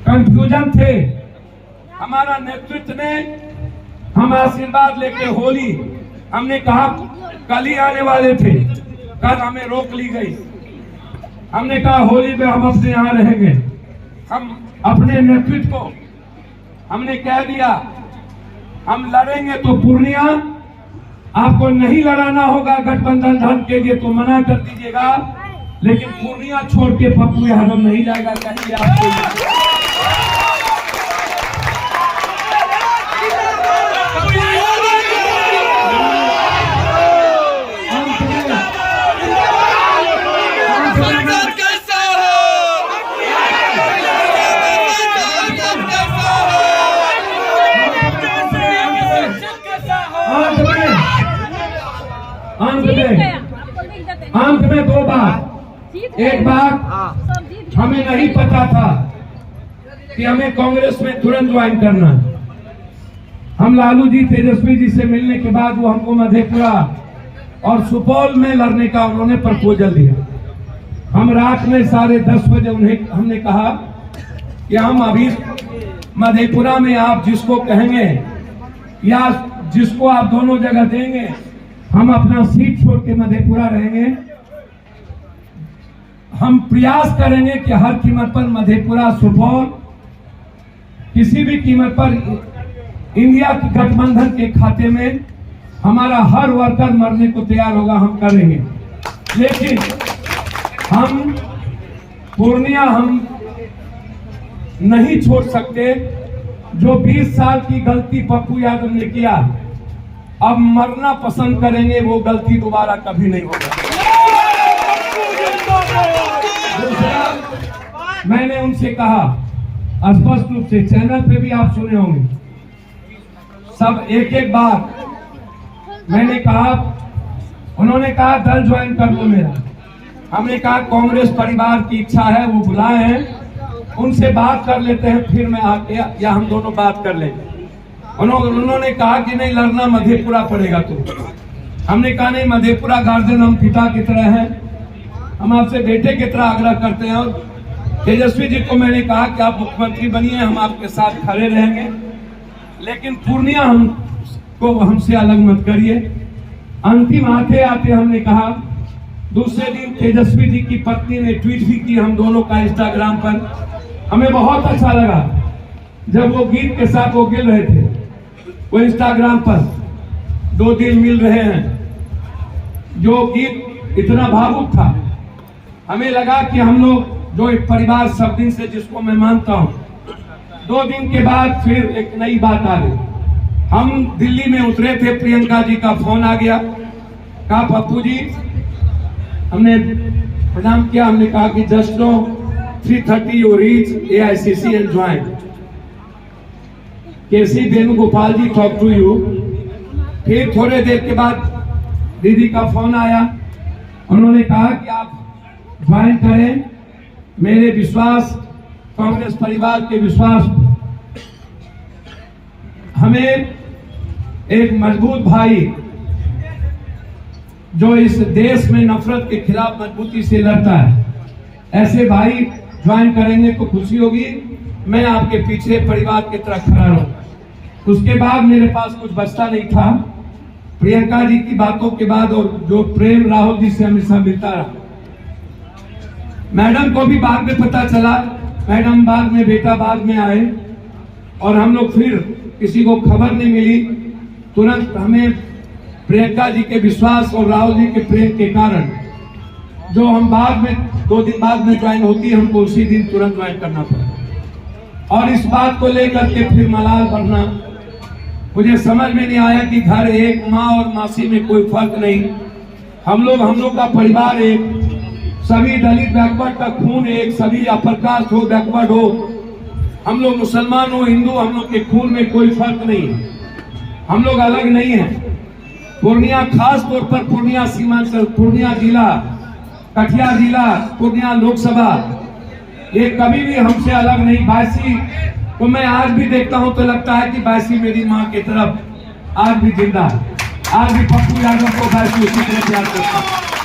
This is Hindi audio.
कंफ्यूजन थे। हमारा नेतृत्व ने हम आशीर्वाद लेके होली, हमने कहा कल ही आने वाले थे, कल हमें रोक ली गई। हमने कहा होली में हम अपने यहाँ रहेंगे। हम अपने नेतृत्व को हमने कह दिया हम लड़ेंगे तो पूर्णिया, आपको नहीं लड़ाना होगा गठबंधन धन के लिए तो मना कर दीजिएगा, लेकिन पूर्णिया छोड़ के पप्पू यादव नहीं जाएगा कहीं आपको। अंत में दो बात। एक बात, हमें नहीं पता था कि हमें कांग्रेस में तुरंत ज्वाइन करना है। हम लालू जी तेजस्वी जी से मिलने के बाद वो हमको मधेपुरा और सुपौल में लड़ने का उन्होंने प्रपोजल दिया। हम रात में 10:30 बजे उन्हें हमने कहा कि हम अभी मधेपुरा में आप जिसको कहेंगे या जिसको आप दोनों जगह देंगे, हम अपना सीट छोड़ के मधेपुरा रहेंगे। हम प्रयास करेंगे कि हर कीमत पर मधेपुरा सुपौल किसी भी कीमत पर इंडिया की गठबंधन के खाते में हमारा हर वर्कर मरने को तैयार होगा, हम करेंगे। लेकिन हम पूर्णिया हम नहीं छोड़ सकते। जो 20 साल की गलती पप्पू यादव ने किया, अब मरना पसंद करेंगे, वो गलती दोबारा कभी नहीं होगा। मैंने उनसे कहा स्पष्ट रूप से, चैनल पे भी आप सुने होंगे, सब एक एक बात मैंने कहा। उन्होंने कहा दल ज्वाइन कर लो मेरा। हमने कहा कांग्रेस परिवार की इच्छा है, वो बुलाए हैं, उनसे बात कर लेते हैं, फिर मैं आके या हम दोनों बात कर लेंगे। उन्होंने कहा कि नहीं लड़ना मधेपुरा पड़ेगा। तो हमने कहा नहीं, मधेपुरा गार्जियन हम पिता की तरह हैं, हम आपसे बेटे की तरह आग्रह करते हैं। और तेजस्वी जी को मैंने कहा कि आप मुख्यमंत्री बनिए, हम आपके साथ खड़े रहेंगे, लेकिन पूर्णिया हमसे अलग मत करिए। अंतिम आते आते हमने कहा, दूसरे दिन तेजस्वी जी की पत्नी ने ट्वीट भी की हम दोनों का इंस्टाग्राम पर। हमें बहुत अच्छा लगा जब वो गीत के साथ वो गिल रहे थे, वो इंस्टाग्राम पर 2 दिल मिल रहे हैं, जो गीत इतना भावुक था। हमें लगा कि हम लोग जो एक परिवार सब दिन से जिसको मैं मानता हूं, 2 दिन के बाद फिर एक नई बात आ गई। हम दिल्ली में उतरे थे, प्रियंका जी का फोन आ गया, कहा पप्पू जी, हमने प्रणाम किया, हमने कहा कि just know 3:30 you reach AICC and join. KC Venugopal ji talk to you. फिर थोड़े देर के बाद दीदी का फोन आया, उन्होंने कहा कि आप ज्वाइन करें। मेरे विश्वास, कांग्रेस परिवार के विश्वास, हमें एक मजबूत भाई जो इस देश में नफरत के खिलाफ मजबूती से लड़ता है, ऐसे भाई ज्वाइन करेंगे तो खुशी होगी। मैं आपके पीछे परिवार की तरह खड़ा रहूं। उसके बाद मेरे पास कुछ बचता नहीं था। प्रियंका जी की बातों के बाद और जो प्रेम राहुल जी से हमेशा मिलता रहा, मैडम को भी बाद में पता चला, मैडम बाद में, बेटा बाद में आए, और हम लोग फिर किसी को खबर नहीं मिली। तुरंत हमें प्रियंका जी के विश्वास और राहुल जी के प्रेम के कारण जो हम बाद में 2 दिन बाद में ज्वाइन होती है, हमको उसी दिन तुरंत ज्वाइन करना पड़ा। और इस बात को लेकर के फिर मलाल बढ़ना, मुझे समझ में नहीं आया कि घर एक, माँ और मासी में कोई फर्क नहीं, हम लोग का परिवार एक, सभी दलित बैकवर्ड का खून एक, सभी अपर कास्ट हो, बैकवर्ड हो, हम लोग मुसलमान हो, हिंदू, हम लोग के खून में कोई फर्क नहीं है, हम लोग अलग नहीं है। पूर्णिया, खास तौर पर पूर्णिया सीमांचल, पूर्णिया जिला, कटिहार जिला, पूर्णिया लोकसभा, ये कभी भी हमसे अलग नहीं। बायसी को मैं आज भी देखता हूं तो लगता है कि बायसी मेरी माँ की तरफ आज भी जिंदा है। आज भी पप्पू यादव को बायसी उसी तरह प्यार करता है।